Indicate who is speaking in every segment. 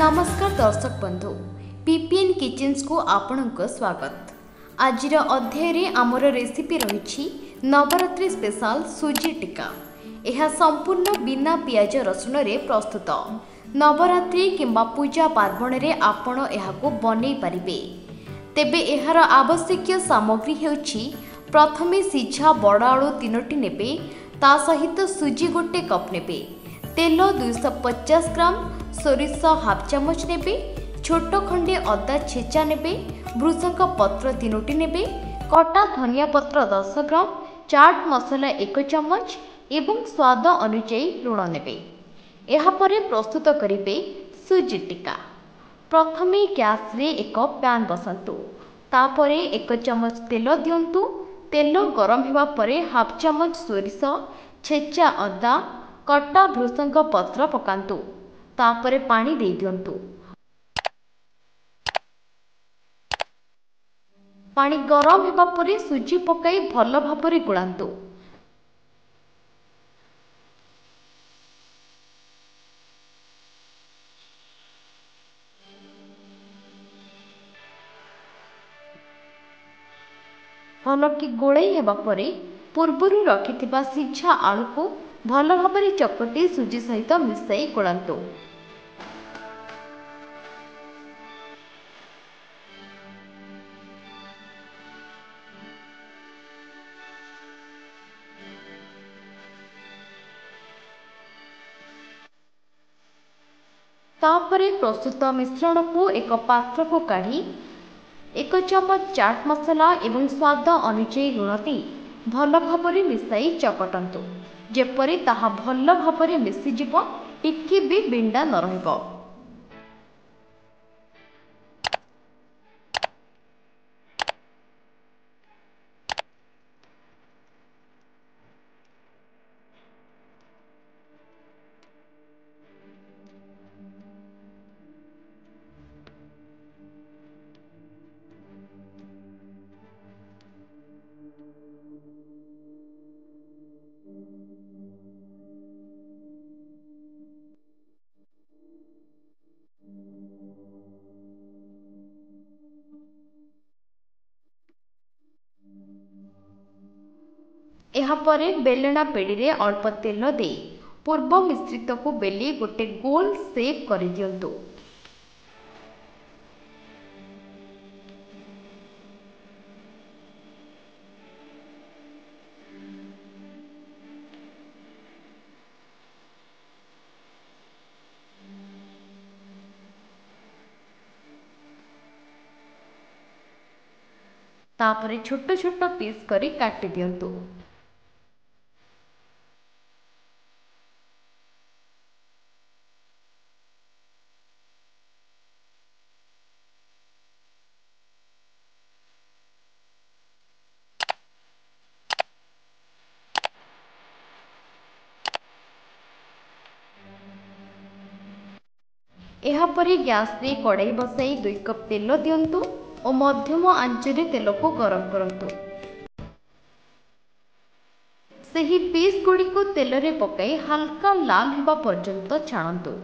Speaker 1: नमस्कार दर्शक बंधु पीपीएन किचेन्स को आपणक स्वागत। आजिर अध्याय आमर रेसिपी रही नवरात्रि स्पेशल सुजी टिक्का। यह संपूर्ण बिना पियाज रसुण रे प्रस्तुत। नवरात्रि किंबा पूजा पार्वण रे आपण एहाको बनै पारिबे। तेबे एहार आवश्यक सामग्री हेउछि प्रथमे सिझा बड़ आलू 3टी नेबे, ता सहित सुजी गोटे कप नेबे, तेल 250 ग्राम, सोरिष हाफ चामच नेबे, छोट खंडे अदा छेचा नेबे, भृषंग पत्र 3टी नेबे, कटा धनिया पत्र 10 ग्राम, चाट मसला 1 चामच एवं स्वाद अनुसार लुण नेबे। एहा परे प्रस्तुत करिबे सुजी टिक्का। प्रथमे गैस रे एक पैन बसातु, तापरे 1 चामच तेल दियंतु। तेल गरम हेबा परे हाफ चामच सोरिष, छेचा अदा, कटा भृषंग पत्र पकांतु, तापरे पानी दे दियंतु। पानी गरम हेबा परे सुजी पकाई भल भाबरे गुळांतु। भलकी गोळेई हेबा परे पूर्वरु रखिथिबा सिझा आलू को भल भाबरे चकटी सुजी सहित मिसाई गोळांतु। तापरे प्रस्तुत मिश्रण को एक पात्र को काढ़ी 1 चामच चाट मसला एवं स्वाद अनुसार लुण दे भल भाबरे मिसाई चकटंतु, जेपरि ताहा भल भाबरे मिसिजिव, टिके भी बिंडा न रहिबो। एहा परे बेलना पेड़ी रे अल्प तेल दे पूर्व मिश्रित को बेली गोटे गोल शेप कर दियंतु। तापरे छोट छोट पीस करी काटी दियंतु। एहा परे गैस रे कड़ाई बसाई 2 कप तेल दियंतु और मध्यम आंच रे तेल को गरम करंतु। सही पीस गुड़ी को तेल रे पकाई हल्का लाल हेबा पर्यंत छाणंतु।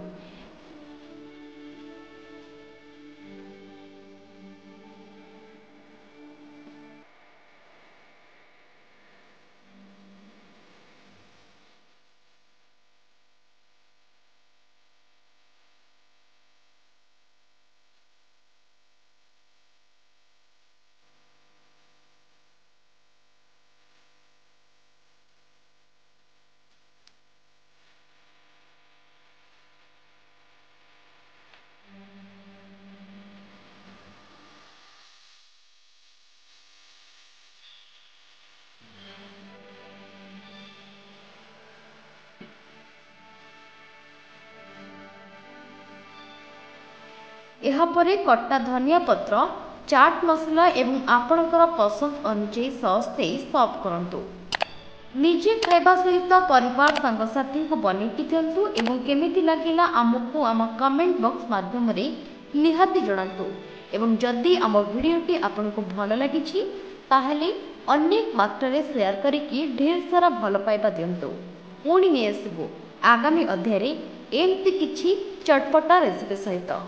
Speaker 1: एहा परे कटा धनिया पत्र, चाट मसला एवं आपणकर पसंद अनुसार सॉस दे सर्व करंतु। निजे खाइबा सहित परिवार सांगसाथी को बनेकी दियंतु एवं केमिति लागिला आमको आम कमेंट बॉक्स माध्यम रे निहाती जणांतु। एवं जदि आम वीडियोटी आपनको भल लागिछि ताहेले अनेक मात्रा रे शेयर करिकी ढेर सारा भल पाइबा दियंतु। पुणी नहीं आसबु आगामी अध्याय रे ଏମିତି କିଛି ଚଟପଟା ରେସିପି ସହିତ।